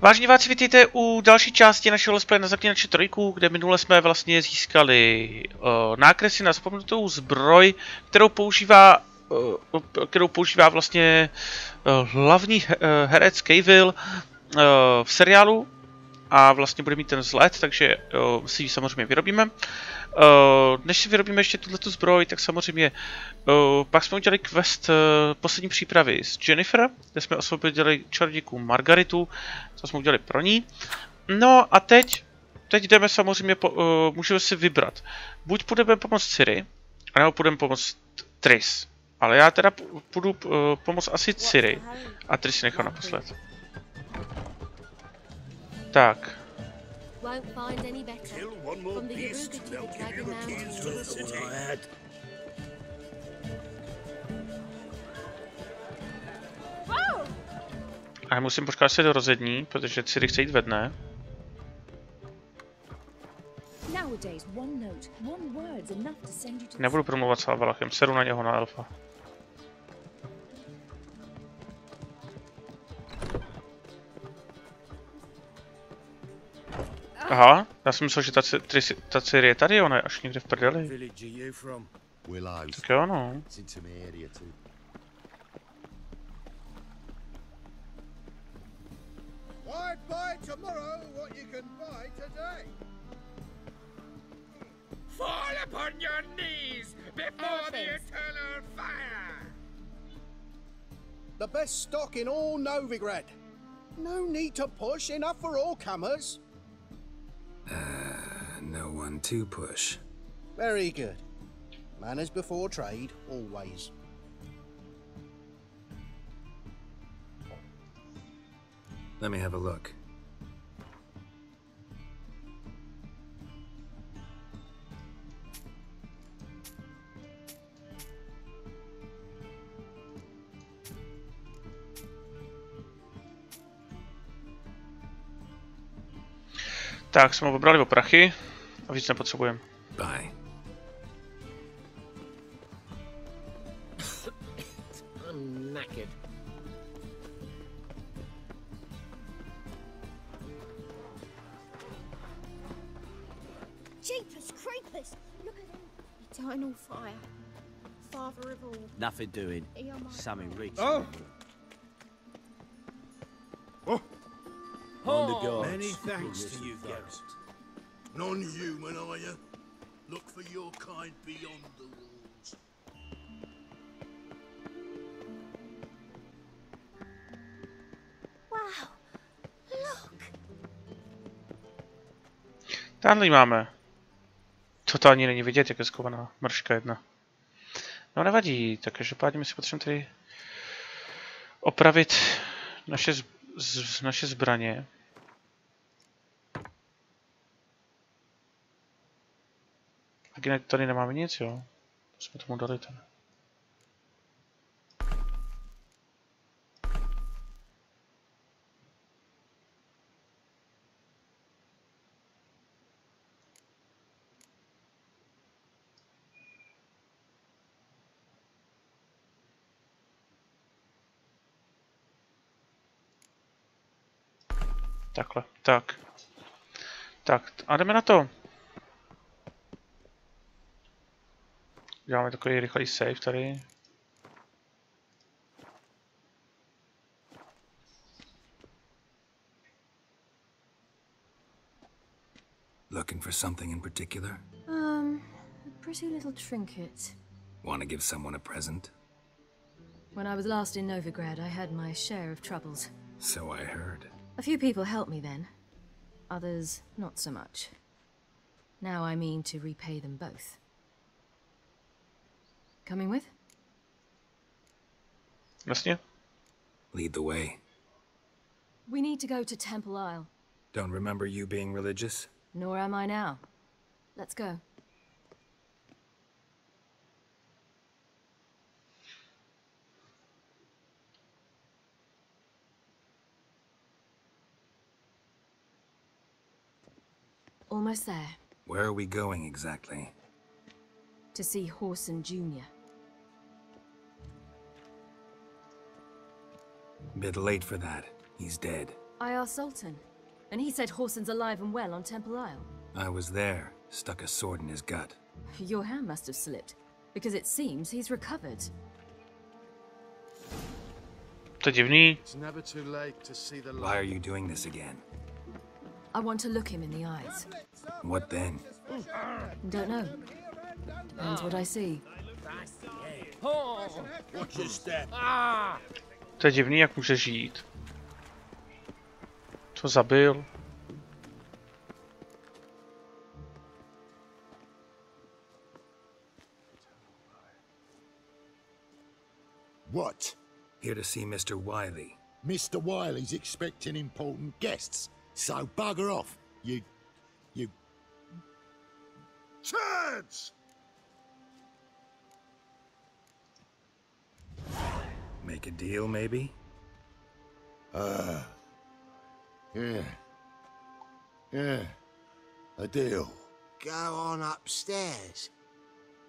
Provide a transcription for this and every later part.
Vážení diváci, vítejte u další části našeho let's play na Zaklínače 3, kde minule jsme vlastně získali nákresy na zapomenutou zbroj, kterou používá vlastně hlavní herec Cavill v seriálu a vlastně bude mít ten vzhled, takže si ji samozřejmě vyrobíme. Než si vyrobíme ještě tuto zbroj, tak samozřejmě pak jsme udělali quest poslední přípravy s Jennifer, kde jsme osvobodili čarodějku Margaritu, co jsme udělali pro ní. No a teď jdeme samozřejmě, můžeme si vybrat. Buď půjdeme pomoct Ciri, anebo půjdeme pomoct Tris. Ale já teda půjdu pomoct asi Ciri a Tris si nechám naposled. Tak. Won't find any better. From the Divoký to the Dragon Mountains to the city. A já musím počkat se do rozední, protože Ciri chce jít ve dne. Nebudu promluvat s Valachem, seru na něho na elfa. Aha, já jsem myslel, že ta Ciri je tady, ona je až někde v prdeli. Tak jo, no. Fall upon your knees before the eternal fire! The best stock in all Novigrad. No need to push, enough for all comers. No one to push. Very good. Manners before trade, always. Let me have a look. Tak, jsme obrali o prachy a víc nepotřebujeme. Bye. I'm knackered. Jeepers creepers! Look at them. Eternal fire. Father of all. Nothing doing. Something reaching. Oh! On the guards. Many thanks to you, Ghost. Non-human, are you? Look for your kind beyond the walls. Wow! Look! Tady máme. To ani není vidět, jak je skovaná mrška jedna. No nevadí, tak každopádně my si potřebujeme tady opravit naše zbraně. Tak jinak tady nemáme nic, jo? Jsme tomu dali ten. Takhle, tak. Tak, a jdeme na to. Děláme takový rychlý save tady. Looking for something in particular? A pretty little trinket. Want to give someone a present? When I was last in Novigrad, I had my share of troubles. So I heard. A few people helped me then. Others, not so much. Now I mean to repay them both. Coming with? Vlastně? Lead the way. We need to go to Temple Isle. Don't remember you being religious? Nor am I now. Let's go. Almost there. Where are we going exactly? To see Horson Jr. Bit late for that. He's dead. I asked Sultan, and he said Horson's alive and well on Temple Isle. I was there, stuck a sword in his gut. Your hand must have slipped, because it seems he's recovered. To je divný. It's never too late to see the Why light. are you doing this again? I want to look him in the eyes. What then? Don't know. Depends what I see. Watch your step. To je divný, jak může žít. Co zabil? What? Here to see Mr. Wiley. Mr. Wiley's expecting important guests, so bugger off, you... Turds! Make a deal, maybe? Yeah, a deal. Go on upstairs.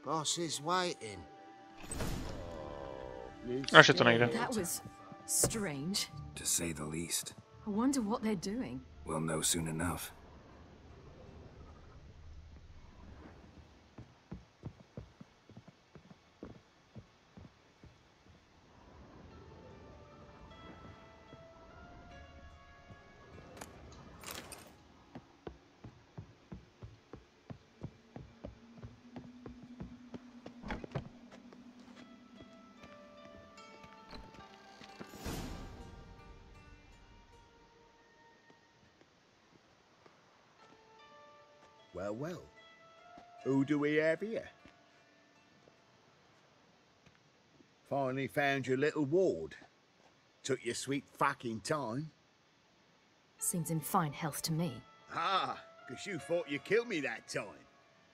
Boss is waiting. Až je to nejde. That was strange. To say the least. I wonder what they're doing. We'll know soon enough. Well, well. Who do we have here? Finally found your little ward. Took your sweet fucking time. Seems in fine health to me. Ah, because you thought you killed me that time.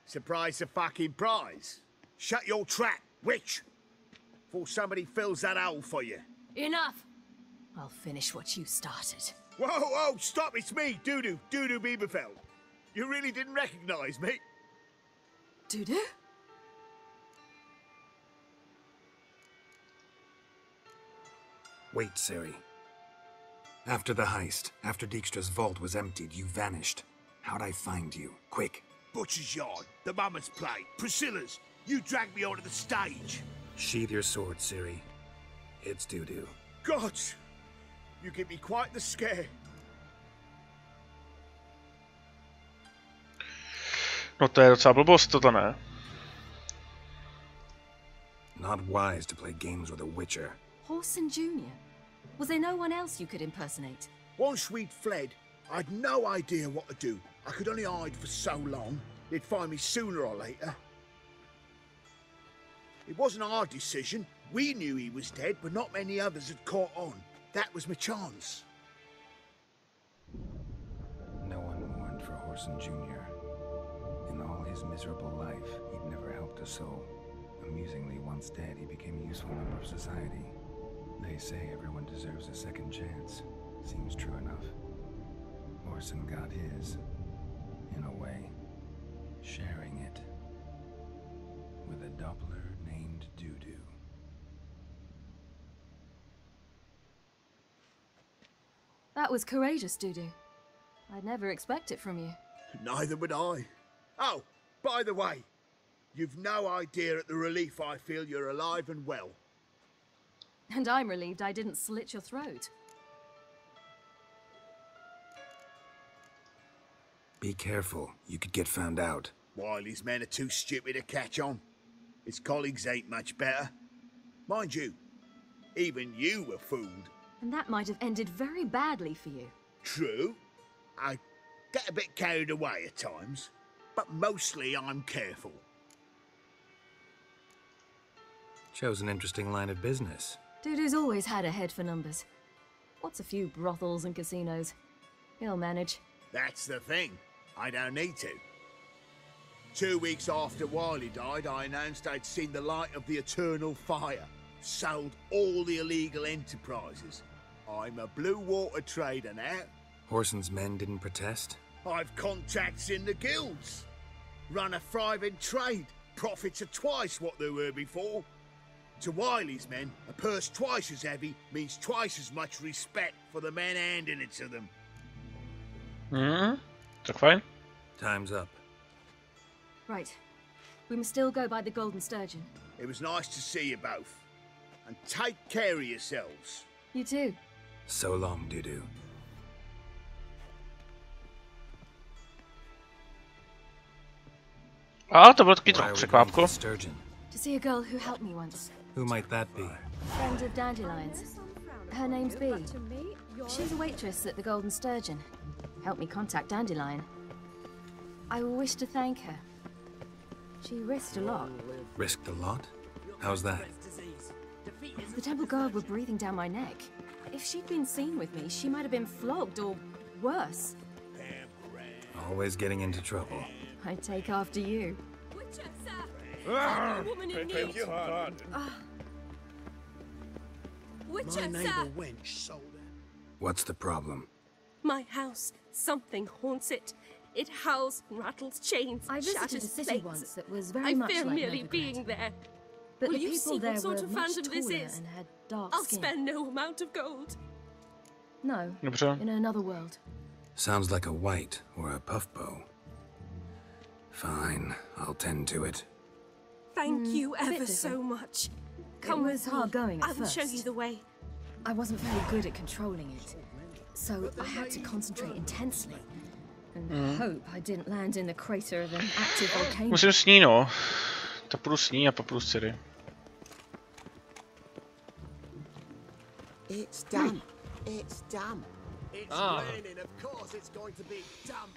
Surprise the fucking prize. Shut your trap, witch. Before somebody fills that hole for you. Enough! I'll finish what you started. Whoa, whoa, stop, it's me, Doodoo Bieberfeld. You really didn't recognize me? Dudu? Wait, Ciri. After the heist, after Dijkstra's vault was emptied, you vanished. How'd I find you? Quick. Butcher's Yard, the Mama's Plate, Priscilla's. You dragged me onto the stage. Sheathe your sword, Ciri. It's Dudu. God, you give me quite the scare. No to je docela blbost, toto ne. Not wise to play games with a witcher. Horson Jr. Was there no one else you could impersonate? Once we'd fled, I'd no idea what to do. I could only hide for so long. They'd find me sooner or later. It wasn't our decision. We knew he was dead, but not many others had caught on. That was my chance. No one mourned for Horson Jr. In all his miserable life, he'd never helped a soul. Amusingly, once dead, he became a useful member of society. They say everyone deserves a second chance. Seems true enough. Horson got his, in a way, sharing it with a Doppler named Dudu. That was courageous, Dudu. I'd never expect it from you. Neither would I. Oh, by the way, you've no idea at the relief I feel you're alive and well. And I'm relieved I didn't slit your throat. Be careful, you could get found out. Wiley's men are too stupid to catch on. His colleagues ain't much better. Mind you, even you were fooled. And that might have ended very badly for you. True. I get a bit carried away at times, but mostly I'm careful. Chose an interesting line of business. Dudu's always had a head for numbers. What's a few brothels and casinos? He'll manage. That's the thing. I don't need to. 2 weeks after Wiley died, I announced I'd seen the light of the eternal fire. Sold all the illegal enterprises. I'm a blue water trader now. Horson's men didn't protest? I've contacts in the guilds. Run a thriving trade. Profits are twice what they were before. To Wiley's men, a purse twice as heavy means twice as much respect for the men handing it to them. Tak fajn. Time's up. Right. We must still go by the Golden Sturgeon. It was nice to see you both. And take care of yourselves. You too. So long, Dudu. A to bylo taky Why trochu are we going to překvápko. the Sturgeon? To see a girl who helped me once. Who might that be? Friend of Dandelion's. Her name's Bee. She's a waitress at the Golden Sturgeon. Helped me contact Dandelion. I wish to thank her. She risked a lot. Risked a lot? How's that? The temple guard were breathing down my neck. If she'd been seen with me, she might have been flogged or worse. Always getting into trouble. I'd take after you. My neighbour wench sold her. What's the problem? My house, something haunts it. It howls and rattles chains, I visited shatters a city plates. once that was very I much fear like merely Novigrad. being there. But Will the you people see there what sort were of much phantom this taller is? and had dark I'll skin. spend no amount of gold. No, Dobře. in another world. Sounds like a white or a puffbow. Fine, I'll tend to it. Thank you a bit ever so different. much. It Come was with me. hard going at I will show first. you the way. I wasn't very good at controlling it, so I had to concentrate intensely and hope I didn't land in the crater of an active volcano. Musím s ní, no. Tak půjdu s ní a pak půjdu s Ciri. It's damp. It's damp. It's raining, of course it's going to be damp.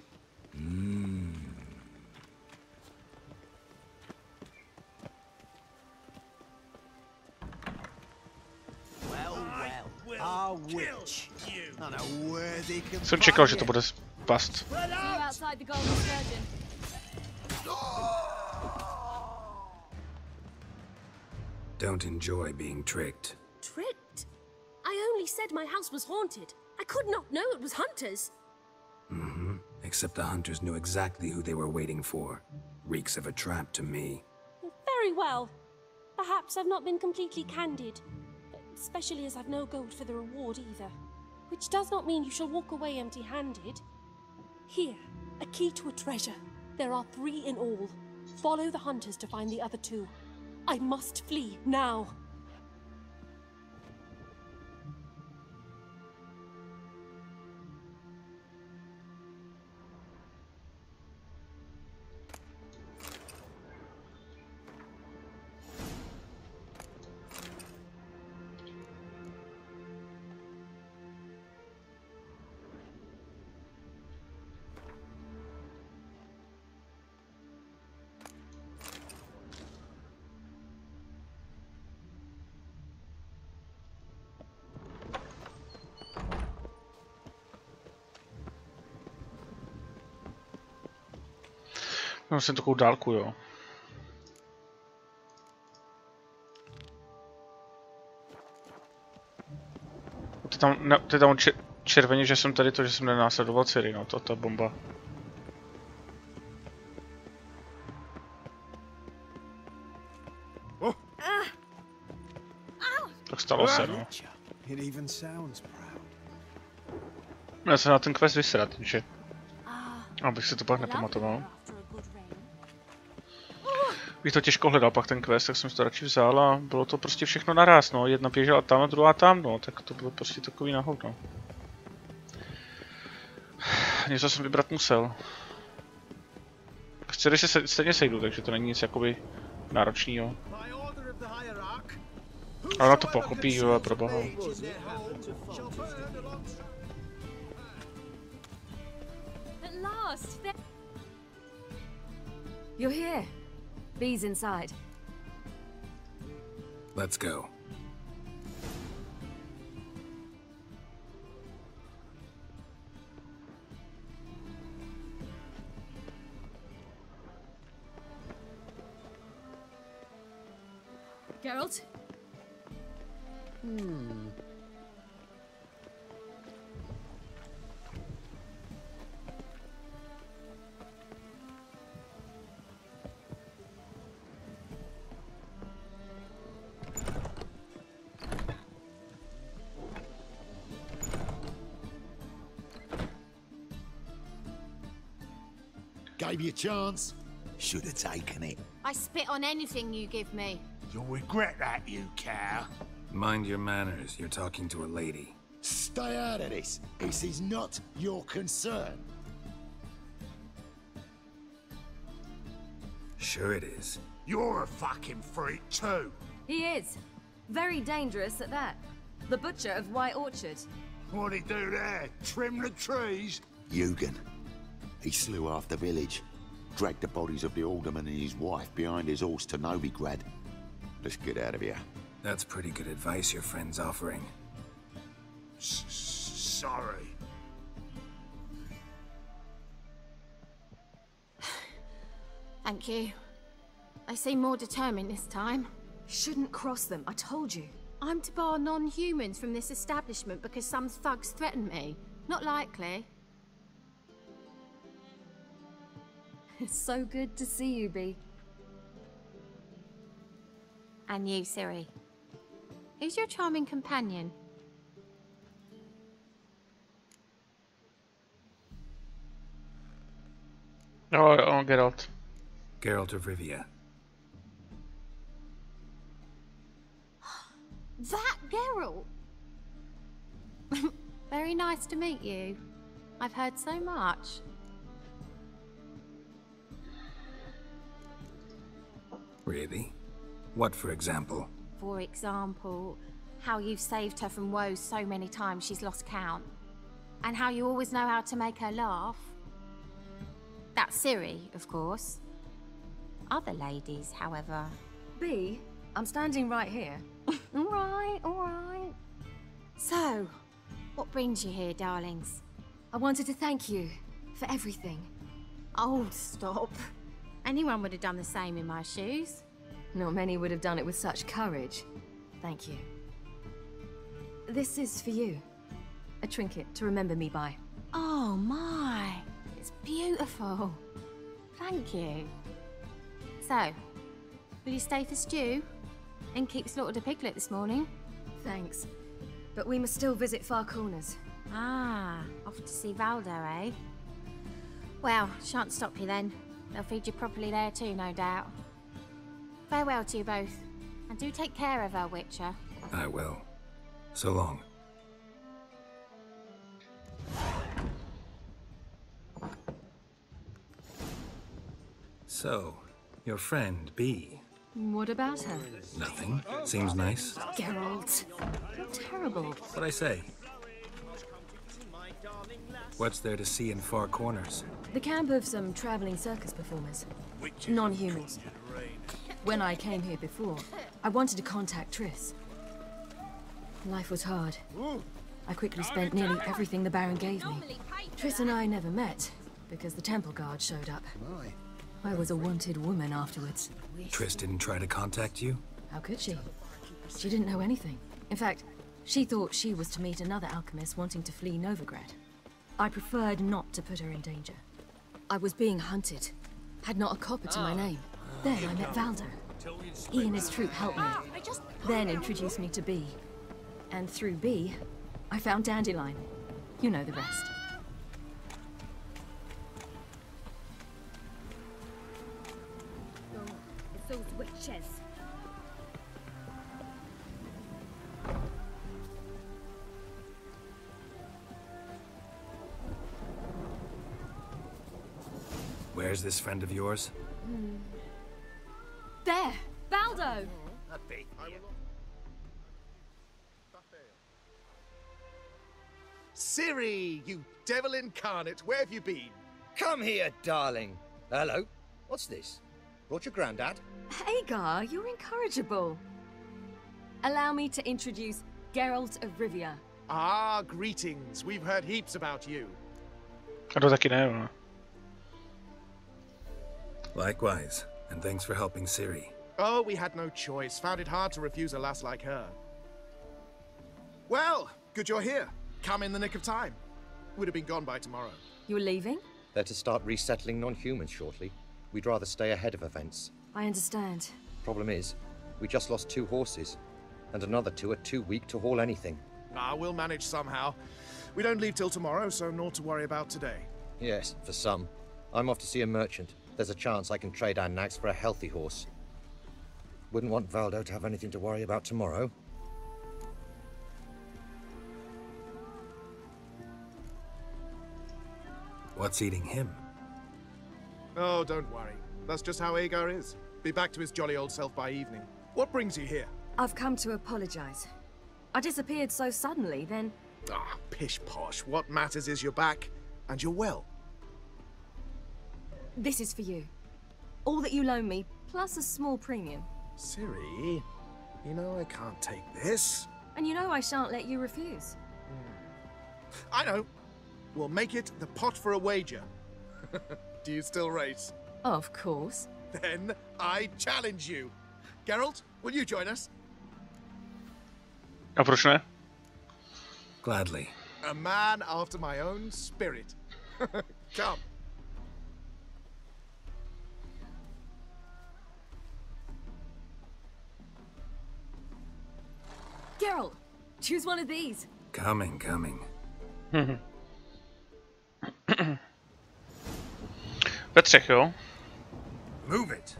Our witch. And a worthy Jsem čekal, že to bude past. See you outside the Golden Sturgeon. Don't enjoy being tricked. Tricked? I only said my house was haunted. I could not know it was hunters. Except the hunters knew exactly who they were waiting for. Reeks of a trap to me. Very well. Perhaps I've not been completely candid, especially as I've no gold for the reward either. Which does not mean you shall walk away empty-handed. Here, a key to a treasure. There are 3 in all. Follow the hunters to find the other 2. I must flee now. No, jsem takovou dálku, jo. Ty tam červeně, že jsem tady to, že jsem nenásledoval Ciri, no, to je bomba. Tak stalo se, no. It even sounds proud. Já jsem na ten quest vysrat, že... Abych si to pak nepamatoval. Bych to těžko hledal pak ten quest, tak jsem si to radši vzal a bylo to prostě všechno naraz, no. Jedna běžela tam a druhá tam, no. Tak to bylo prostě takový náhod, no. Něco jsem vybrat musel. S Ciri se stejně sejdu, takže to není nic jakoby náročného. Ale na to pochopí, jo, pro boha. At last! You're here. Bee's inside. Let's go. Geralt? Gave you a chance. Should have taken it. I spit on anything you give me. You'll regret that, you cow. Mind your manners. You're talking to a lady. Stay out of this. This is not your concern. Sure it is. You're a fucking freak too. He is. Very dangerous at that. The butcher of White Orchard. What'd he do there? Trim the trees? Eugen. He slew half the village. Dragged the bodies of the alderman and his wife behind his horse to Novigrad. Let's get out of here. That's pretty good advice your friend's offering. Sorry. Thank you. I seem more determined this time. Shouldn't cross them, I told you. I'm to bar non-humans from this establishment because some thugs threaten me. Not likely. It's so good to see you, Bee. And you, Ciri. Who's your charming companion? Oh, Geralt. Geralt of Rivia. That Geralt! Very nice to meet you. I've heard so much. Really? What, for example? For example, how you've saved her from woes so many times she's lost count. And how you always know how to make her laugh. That's Ciri, of course. Other ladies, however... Bee, I'm standing right here. Alright, alright. So, what brings you here, darlings? I wanted to thank you for everything. Oh, stop. Anyone would have done the same in my shoes. Not many would have done it with such courage. Thank you. This is for you. A trinket to remember me by. Oh my, it's beautiful. Thank you. So, will you stay for stew? And keep slaughtered a piglet this morning? Thanks. But we must still visit Far Corners. Ah, off to see Valdo, eh? Well, shan't stop you then. They'll feed you properly there too, no doubt. Farewell to you both. And do take care of her, Witcher. I will. So long. So, your friend, Bee. What about her? Nothing. Seems nice. Geralt. You're terrible. What'd I say? What's there to see in Far Corners? The camp of some traveling circus performers. Non-humans. When I came here before, I wanted to contact Triss. Life was hard. I quickly spent nearly everything the Baron gave me. Triss and I never met, because the temple guard showed up. I was a wanted woman afterwards. Triss didn't try to contact you? How could she? She didn't know anything. In fact, she thought she was to meet another alchemist wanting to flee Novigrad. I preferred not to put her in danger. I was being hunted. Had not a copper to my name. Then I met Valdo. He and his troop helped me. Then introduced me to Bee. And through Bee, I found Dandelion. You know the rest. It's those witches. Where's this friend of yours? There! Valdo! Ciri, you devil incarnate, where have you been? Come here, darling. Hello. What's this? Brought your granddad? Hagar, you're incorrigible. Allow me to introduce Geralt of Rivia. Ah, greetings. We've heard heaps about you. A to taky ne, no. Likewise, and thanks for helping Ciri. Oh, we had no choice. Found it hard to refuse a lass like her. Well, good you're here. Come in the nick of time. Would have been gone by tomorrow. You're leaving? They're to start resettling non-humans shortly. We'd rather stay ahead of events. I understand. Problem is, we just lost 2 horses, and another 2 are too weak to haul anything. Ah, we'll manage somehow. We don't leave till tomorrow, so naught to worry about today. Yes, for some. I'm off to see a merchant. There's a chance I can trade our nags for a healthy horse. Wouldn't want Valdo to have anything to worry about tomorrow. What's eating him? Oh, don't worry. That's just how Agar is. Be back to his jolly old self by evening. What brings you here? I've come to apologize. I disappeared so suddenly, then... Ah, pish posh. What matters is you're back, and you're well. This is for you. All that you loan me, plus a small premium. Ciri, you know I can't take this. And you know I shan't let you refuse. I know. We'll make it the pot for a wager. Do you still race? Of course. Then I challenge you. Geralt, will you join us? A proč ne? Gladly. A man after my own spirit. Come. Geralt, choose one of these. Coming. Ve třech, jo? Move it.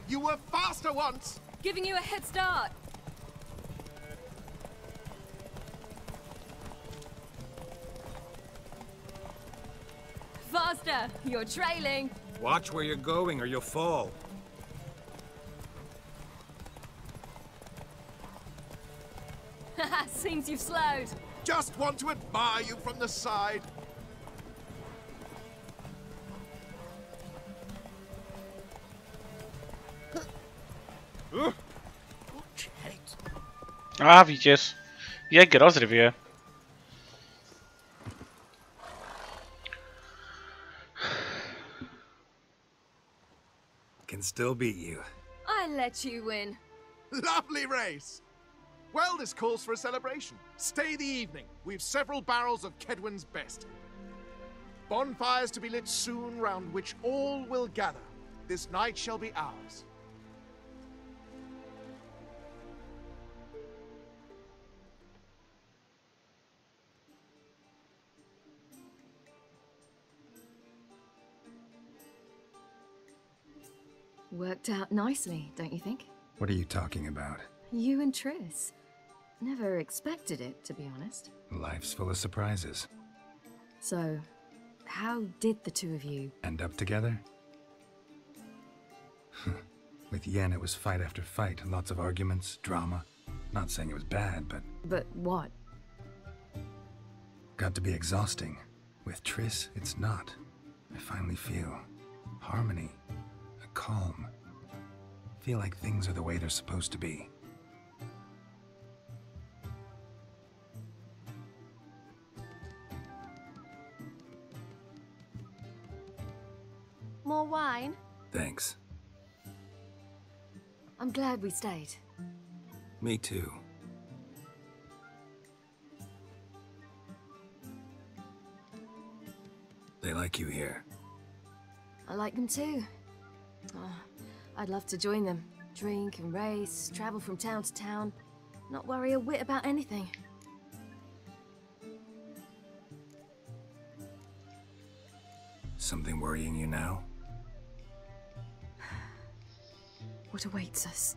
You were faster once. Giving you a head start. Faster, you're trailing. Watch where you're going or you'll fall. Seems you've slowed. Just want to admire you from the side. A vítěz. Jak rozrvě. Can still beat you. I let you win. Lovely race. Well, this calls for a celebration. Stay the evening. We've several barrels of Kedwin's best. Bonfires to be lit soon, round which all will gather. This night shall be ours. Worked out nicely, don't you think? What are you talking about? You and Triss. Never expected it, to be honest. Life's full of surprises. So, how did the two of you... End up together? With Yen, it was fight after fight. Lots of arguments, drama. Not saying it was bad, but... But what? Got to be exhausting. With Triss, it's not. I finally feel harmony. Calm. Feel like things are the way they're supposed to be. More wine? Thanks. I'm glad we stayed. Me too. They like you here. I like them too. Oh, I'd love to join them. Drink and race, travel from town to town. Not worry a whit about anything. Something worrying you now? What awaits us?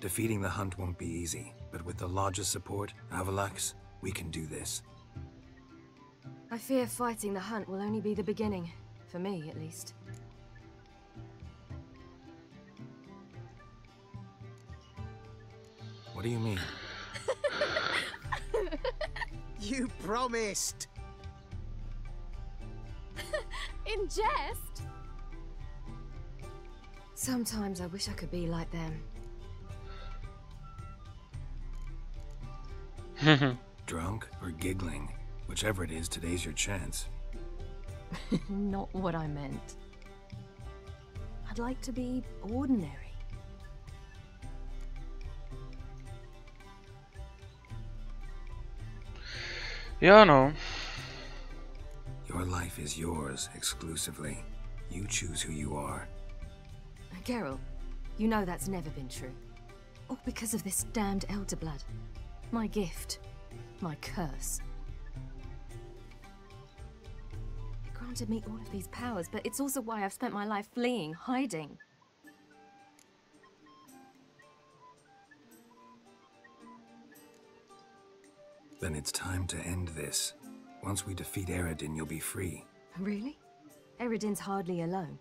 Defeating the hunt won't be easy, but with the Lodge's support, Avalax, we can do this. I fear fighting the hunt will only be the beginning. For me, at least. What do you mean? You promised! In jest? Sometimes I wish I could be like them. Drunk or giggling? Whichever it is, today's your chance. Not what I meant. I'd like to be ordinary. Jo, no. Your life is yours exclusively. You choose who you are. Geralt, you know that's never been true. All because of this damned elder blood. My gift. My curse. It granted me all of these powers, but it's also why I've spent my life fleeing, hiding. Then it's time to end this. Once we defeat Eredin, you'll be free. Really? Eredin's hardly alone.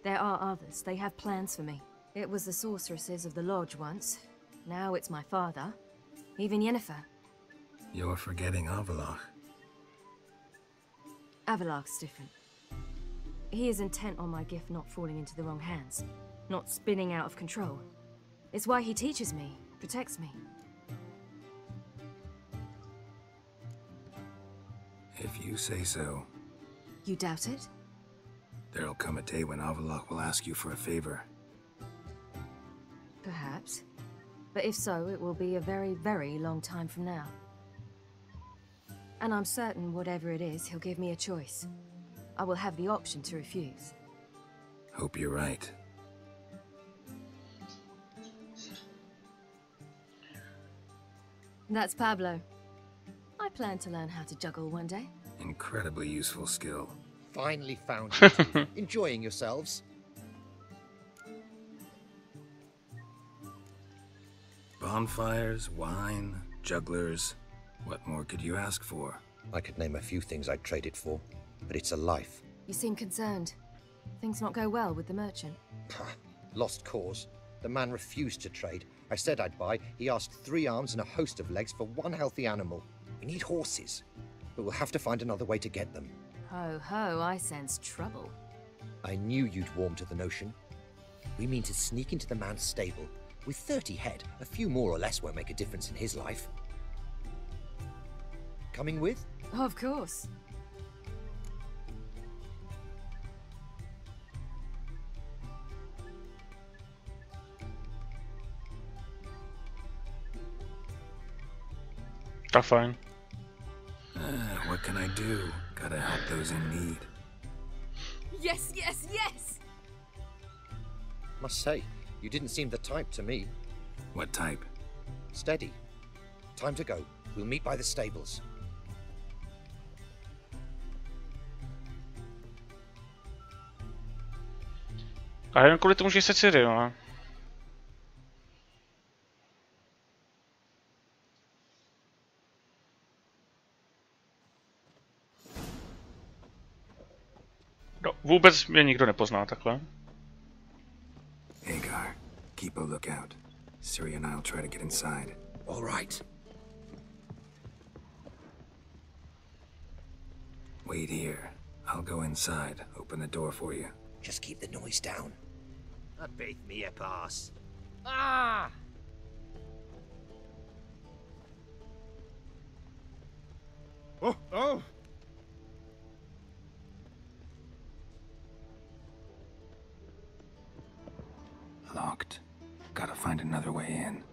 There are others. They have plans for me. It was the sorceresses of the Lodge once. Now it's my father. Even Yennefer. You're forgetting Avallac'h. Avallac'h's different. He is intent on my gift not falling into the wrong hands. Not spinning out of control. It's why he teaches me, protects me. If you say so. You doubt it? There'll come a day when Avallac'h will ask you for a favor. Perhaps. But if so, it will be a very, very long time from now. And I'm certain whatever it is, he'll give me a choice. I will have the option to refuse. Hope you're right. That's Pablo. I plan to learn how to juggle one day. Incredibly useful skill. Finally found it. Enjoying yourselves? Bonfires, wine, jugglers. What more could you ask for? I could name a few things I'd trade it for, but it's a life. You seem concerned. Things not go well with the merchant? Lost cause. The man refused to trade. I said I'd buy. He asked 3 arms and a host of legs for 1 healthy animal. We need horses, but we'll have to find another way to get them. Ho ho, I sense trouble. I knew you'd warm to the notion. We mean to sneak into the man's stable. With 30 head, a few more or less won't make a difference in his life. Coming with? Of course. That's fine. What can I do? Gotta help those in need. Yes, yes, yes! Must say, you didn't seem the type to me. What type? Steady. Time to go. We'll meet by the stables. A jen kvůli tomu, že se Ciri, no. No, vůbec mě nikdo nepozná takhle. Hagar, keep a lookout. Ciri and I'll try to get inside. All right. Wait here. I'll go inside. Open the door for you. Just keep the noise down. That beat me a pass. Ah! Oh, oh! Locked. Gotta find another way in.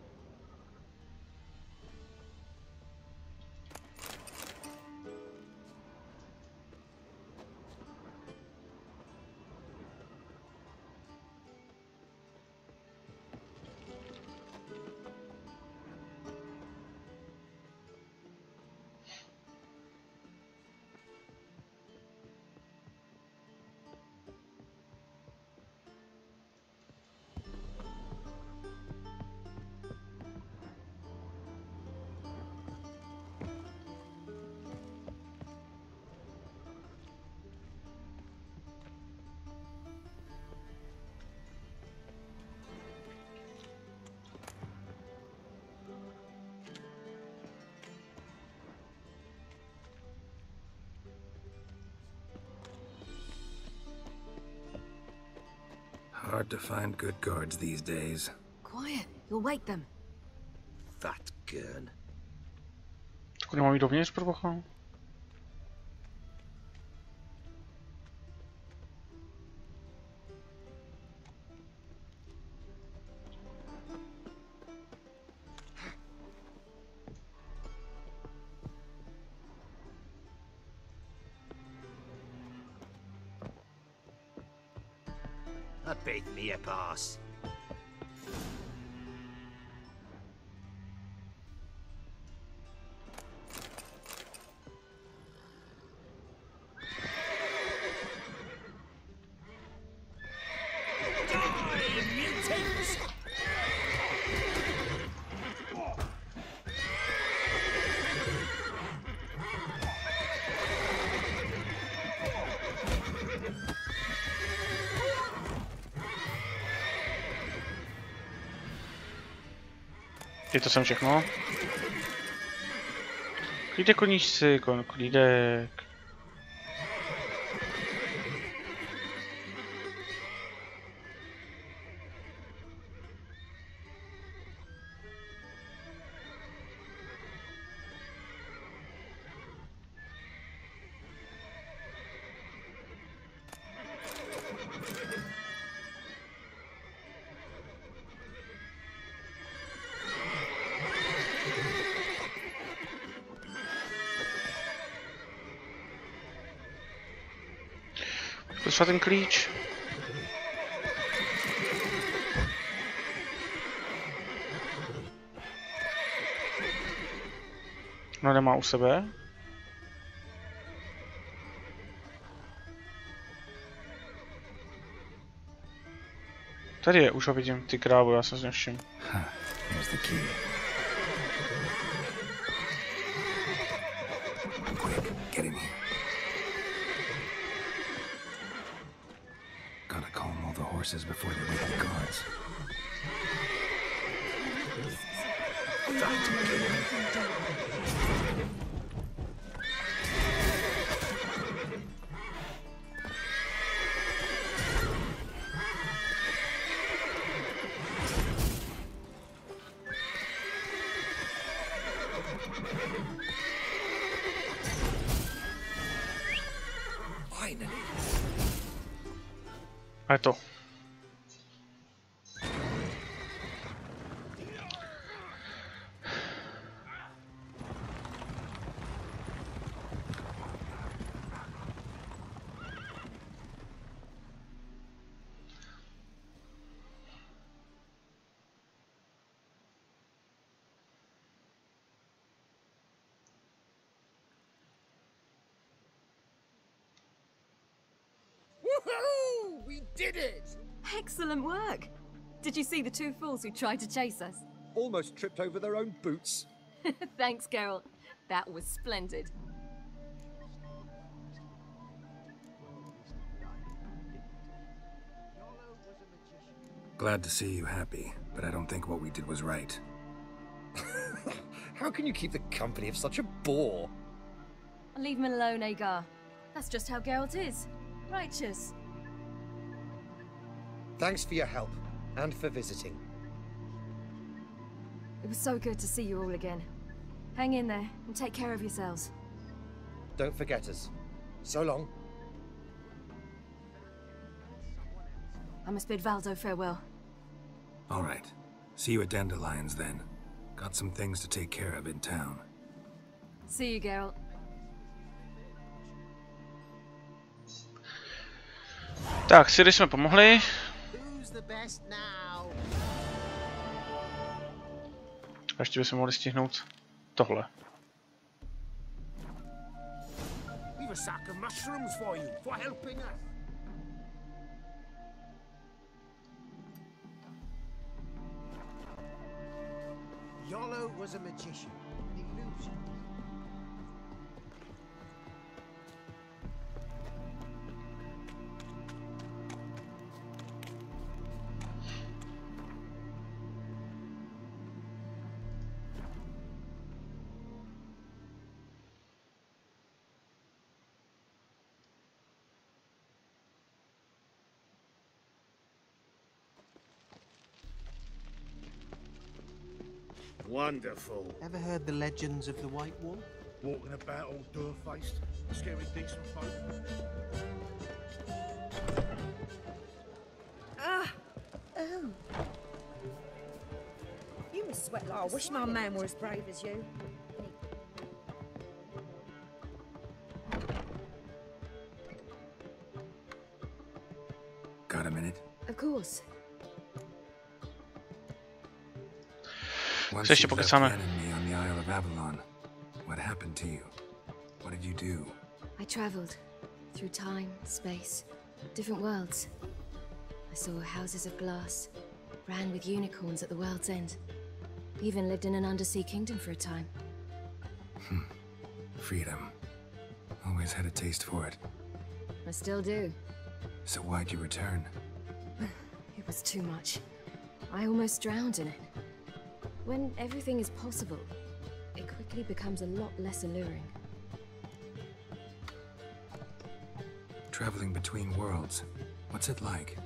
Hard to find good guards these days. Quiet, you'll wake them. Fat gurn. Tak nemám jít dovnitř, proboha. That beat me a pass. Je to sem všechno? Klídek koníčci, klídek. Poslat ten klíč. No, nemá u sebe. Tady je, už ho vidím, ty krávo, já jsem s něčím. Before they wake the guards. A je to. Woohoo! We did it! Excellent work! Did you see the two fools who tried to chase us? Almost tripped over their own boots. Thanks, Carol. That was splendid. Glad to see you happy, but I don't think what we did was right. How can you keep the company of such a bore? Leave him alone, Agar. That's just how Geralt is. Righteous. Thanks for your help, and for visiting. It was so good to see you all again. Hang in there, and take care of yourselves. Don't forget us. So long. I must bid Valdo farewell. All right. See you at Dandelion's then. Got some things to take care of in town. See you, Geralt. Tak, Ciri jsme pomohli. A ještě bychom mohli stihnout tohle. We've a sack of mushrooms for you for helping us. Yolo was a magician, an illusion. Wonderful. Ever heard the legends of the White Wall? Walking about all door-faced, scary decent folk. Oh. You must sweat like I wish my man were as brave as you. Got a minute? Of course. Once you left Ken and me on the Isle of Avalon, what happened to you? What did you do? I traveled through time, space, different worlds. I saw houses of glass, ran with unicorns at the world's end. Even lived in an undersea kingdom for a time. Freedom. Always had a taste for it. I still do. So why'd you return? It was too much. I almost drowned in it. When everything is possible, it quickly becomes a lot less alluring. Traveling between worlds, what's it like?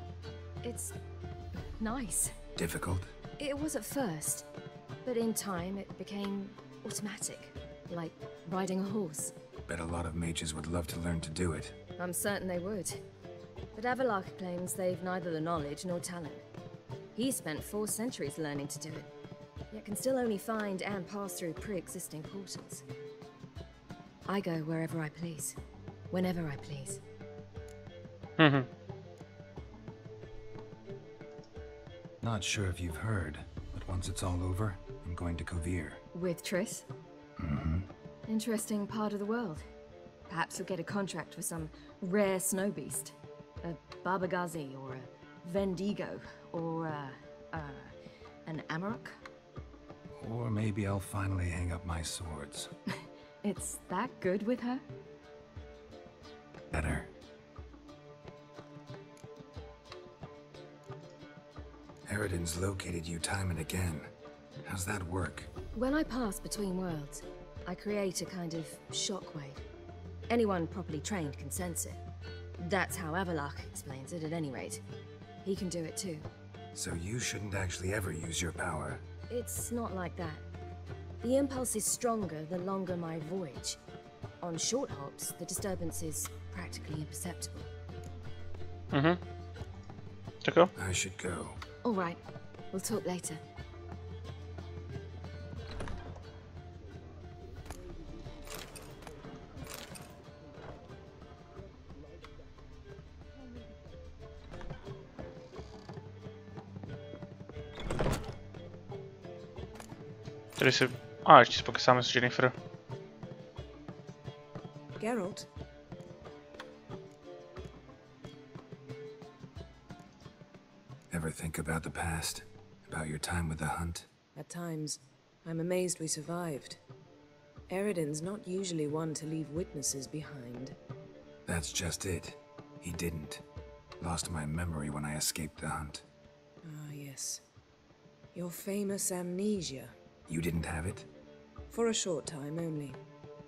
It's nice. Difficult? It was at first, but in time it became automatic, like riding a horse. Bet a lot of mages would love to learn to do it. I'm certain they would. But Avallac'h claims they've neither the knowledge nor talent. He spent 4 centuries learning to do it, yet can still only find and pass through pre-existing portals. I go wherever I please, whenever I please. Not sure if you've heard, but once it's all over, I'm going to Kovir. With Triss? Interesting part of the world. Perhaps you'll get a contract for some rare snow beast. A Barbagazi, or a Vendigo, or an Amarok? Or maybe I'll finally hang up my swords. It's that good with her? Better. Eridan's located you time and again. How's that work? When I pass between worlds, I create a kind of shockwave. Anyone properly trained can sense it. That's how Avallac'h explains it, at any rate. He can do it too. So you shouldn't actually ever use your power. It's not like that. The impulse is stronger the longer my voyage. On short hops, the disturbance is practically imperceptible. Tako? I should go. All right. We'll talk later. Tady si... ještě si pokesáme s Jennifer. Geralt? Ever think about the past? About your time with the hunt? At times, I'm amazed we survived. Eridan's not usually one to leave witnesses behind. That's just it. He didn't. Lost my memory when I escaped the hunt. Ah, yes. Your famous amnesia. You didn't have it? For a short time only.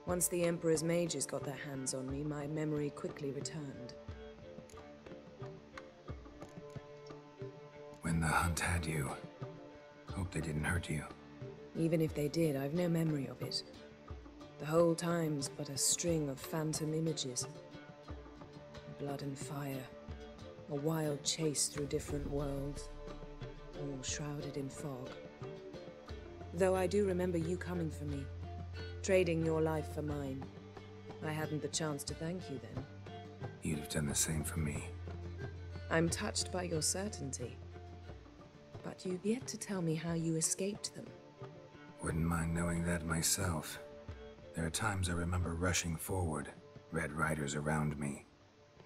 Once the Emperor's mages got their hands on me, my memory quickly returned. When the hunt had you, hope they didn't hurt you. Even if they did, I've no memory of it. The whole time's but a string of phantom images. Blood and fire. A wild chase through different worlds. All shrouded in fog. Though I do remember you coming for me. Trading your life for mine. I hadn't the chance to thank you then. You'd have done the same for me. I'm touched by your certainty. But you've yet to tell me how you escaped them. Wouldn't mind knowing that myself. There are times I remember rushing forward, red riders around me.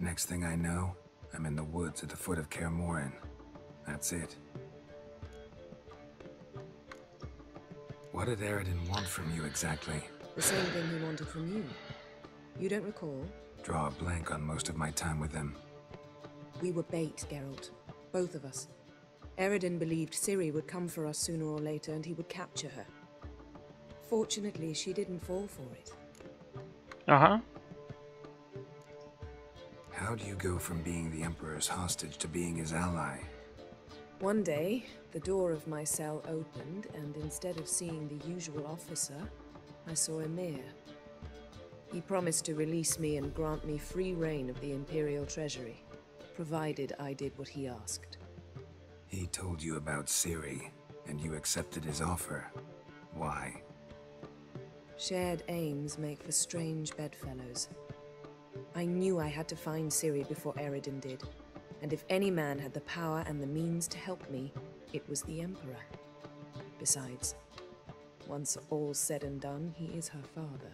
Next thing I know, I'm in the woods at the foot of Kaer Morhen. That's it. What did Eridan want from you exactly? The same thing he wanted from you. You don't recall? Draw a blank on most of my time with him. We were bait, Geralt. Both of us. Eridan believed Ciri would come for us sooner or later and he would capture her. Fortunately, she didn't fall for it. How do you go from being the Emperor's hostage to being his ally? One day, the door of my cell opened, and instead of seeing the usual officer, I saw Emir. He promised to release me and grant me free reign of the Imperial Treasury, provided I did what he asked. He told you about Ciri, and you accepted his offer. Why? Shared aims make for strange bedfellows. I knew I had to find Ciri before Eridan did, and if any man had the power and the means to help me, it was the Emperor. Besides, once all's said and done, he is her father.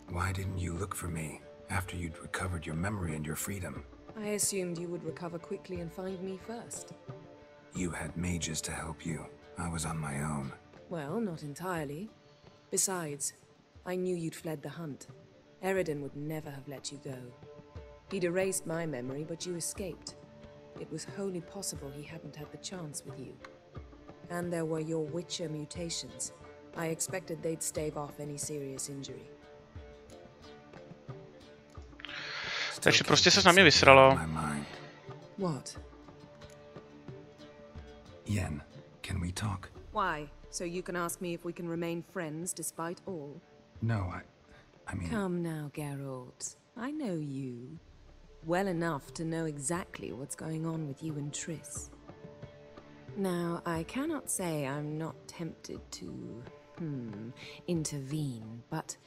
Why didn't you look for me after you'd recovered your memory and your freedom? I assumed you would recover quickly and find me first. You had mages to help you. I was on my own. Well, not entirely. Besides, I knew you'd fled the hunt. Eridan would never have let you go. He'd erased my memory, but you escaped. It was wholly possible he hadn't had the chance with you. And there were your Witcher mutations. I expected they'd stave off any serious injury. Takže prostě se na mě vysralo. What? Yen, can we talk? Why? So you can ask me if we can remain friends despite all? No, I mean... Come now, Geralt. I know you. Well enough to know exactly what's going on with you and Triss. Now, I cannot say I'm not tempted to, intervene, but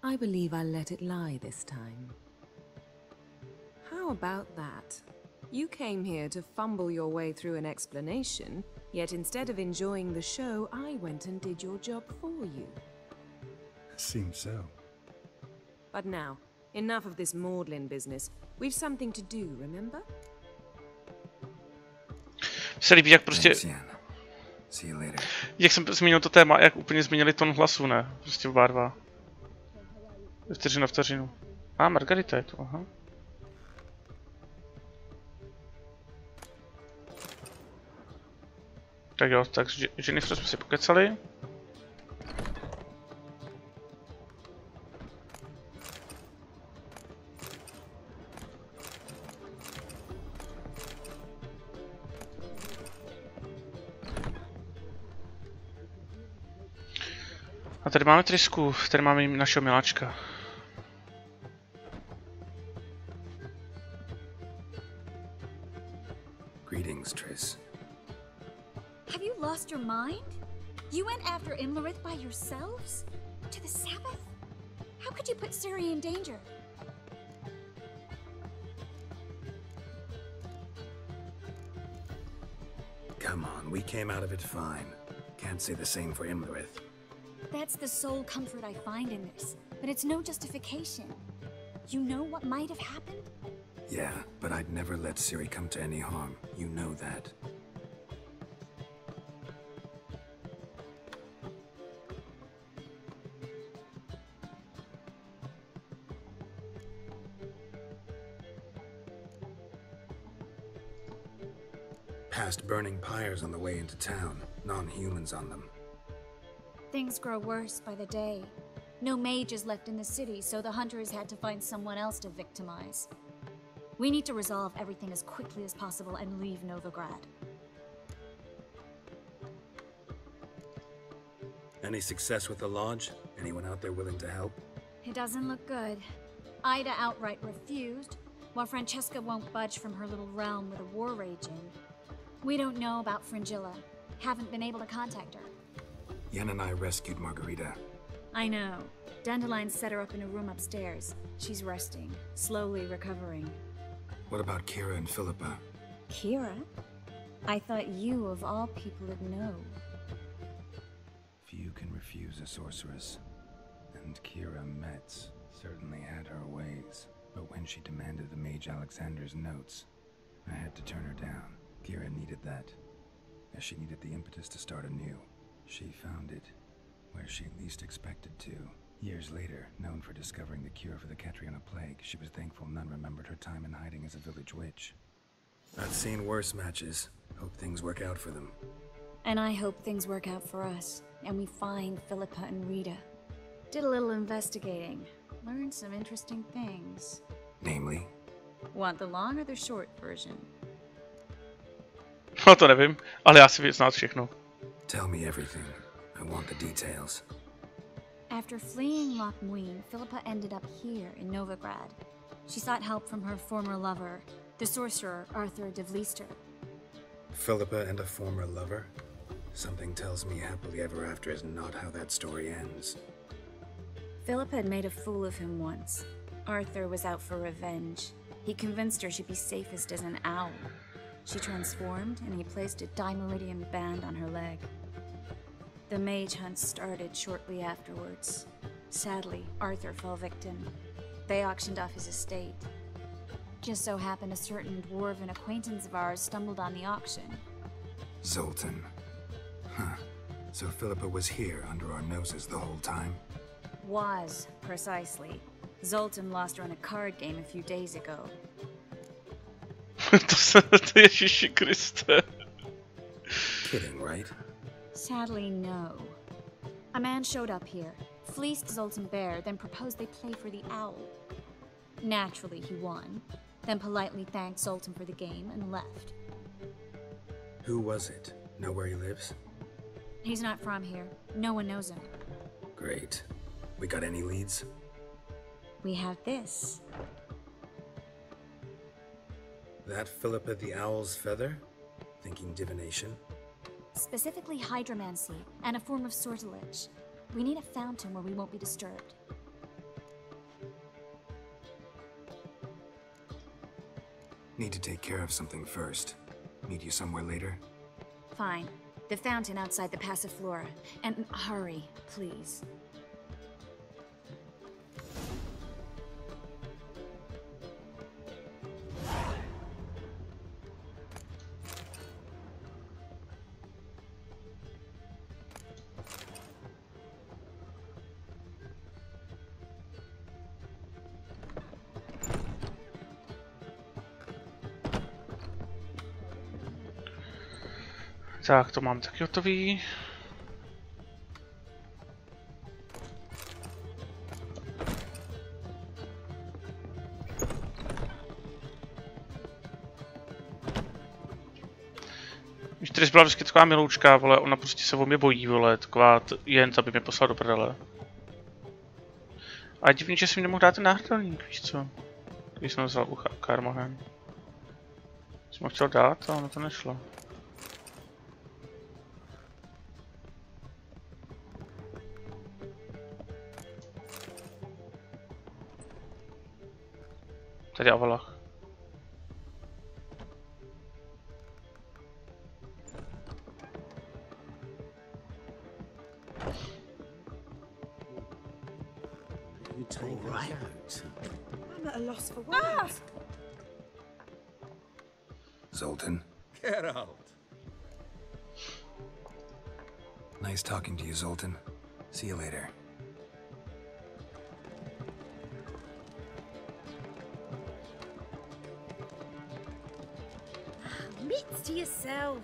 I believe I'll let it lie this time. How about that? You came here to fumble your way through an explanation, yet instead of enjoying the show, I went and did your job for you. Seems so. But now, enough of this maudlin business. We've something to do, remember? Se líbí, jak prostě... Jak jsem zmínil to téma, jak úplně změnili tón hlasu, ne? Prostě oba dva. Vteřinu. Margarita je tu, aha. Tak jo, tak Jennifer jsme si pokecali. A tady máme Trisku, tady máme našeho miláčka. Greetings, Triss. Have you lost your mind? You went after Imlerith by yourselves? To the Sabbath? How could you put Ciri in danger? Come on, we came out of it fine. Can't say the same for Imlerith. That's the sole comfort I find in this, but it's no justification. You know what might have happened? Yeah, but I'd never let Ciri come to any harm. You know that. Past burning pyres on the way into town, non-humans on them. Things grow worse by the day. No mages left in the city, so the hunters had to find someone else to victimize. We need to resolve everything as quickly as possible and leave Novigrad. Any success with the lodge? Anyone out there willing to help? It doesn't look good. Ida outright refused, while Francesca won't budge from her little realm with a war raging. We don't know about Fringilla. Haven't been able to contact her. Yen and I rescued Margarita. I know. Dandelion set her up in a room upstairs. She's resting, slowly recovering. What about Kira and Philippa? Kira? I thought you, of all people, would know. Few can refuse a sorceress. And Kira Metz certainly had her ways. But when she demanded the Mage Alexander's notes, I had to turn her down. Kira needed that, as she needed the impetus to start anew. She found it where she least expected to. Years later, known for discovering the cure for the Catriona plague, she was thankful none remembered her time in hiding as a village witch. I've seen worse matches. Hope things work out for them. And I hope things work out for us, and we find Philippa and Rita. Did a little investigating. Learned some interesting things. Namely? Want the long or the short version? No to nevím, ale já si věc znát všechno. Tell me everything. I want the details. After fleeing Loch Muin, Philippa ended up here in Novigrad. She sought help from her former lover, the sorcerer Arthur de Vlister. Philippa and a former lover? Something tells me happily ever after is not how that story ends. Philippa had made a fool of him once. Arthur was out for revenge. He convinced her she'd be safest as an owl. She transformed, and he placed a Dimeridian band on her leg. The mage hunt started shortly afterwards. Sadly, Arthur fell victim. They auctioned off his estate. Just so happened a certain dwarven acquaintance of ours stumbled on the auction. Zoltan. Huh. So Philippa was here under our noses the whole time? Was, precisely. Zoltan lost her in a card game a few days ago. To Ježiši Kriste. Kidding, right? Sadly, no. A man showed up here, fleeced Zoltan Bear, then proposed they play for the owl. Naturally, he won, then politely thanked Zoltan for the game and left. Who was it? Know where he lives? He's not from here. No one knows him. Great. We got any leads? We have this. That Philippa the Owl's feather? Thinking divination? Specifically hydromancy, and a form of sortilege. We need a fountain where we won't be disturbed. Need to take care of something first. Meet you somewhere later? Fine. The fountain outside the Passiflora. And hurry, please. Tak, to mám taky hotový. Víš, tady byla vždycky taková miloučka, vole, ona prostě se o mě bojí, vole, taková jen, aby mě poslala do prdele. A divný, že jsem nemohl dát ten náhradník, víš co? Když jsem vzal u Karmahen. Jsem ho chtěl dát, ale ono to nešlo. Tady Avalach. I'm at a loss for words. Zoltan? Get out. Nice talking to you, Zoltan. See you later. Mitts to yourself.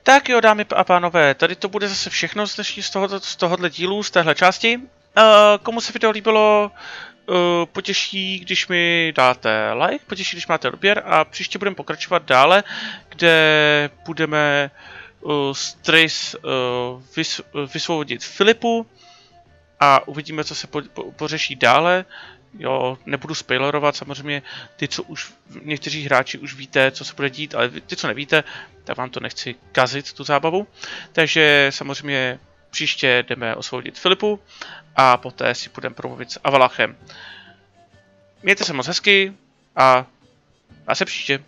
Tak jo, dámy a pánové, tady to bude zase všechno z tohohle dílu, z téhle části. Komu se video líbilo, potěší, když mi dáte like, potěší, když máte odběr a příště budeme pokračovat dále, kde budeme z Trace vysvobodit Filipu a uvidíme, co se pořeší dále. Jo, nebudu spoilerovat, samozřejmě ty, co už, někteří hráči už víte, co se bude dít, ale ty, co nevíte, tak vám to nechci kazit, tu zábavu. Takže samozřejmě příště jdeme osvobodit Filipu a poté si budeme promluvit s Avalachem. Mějte se moc hezky a se příště.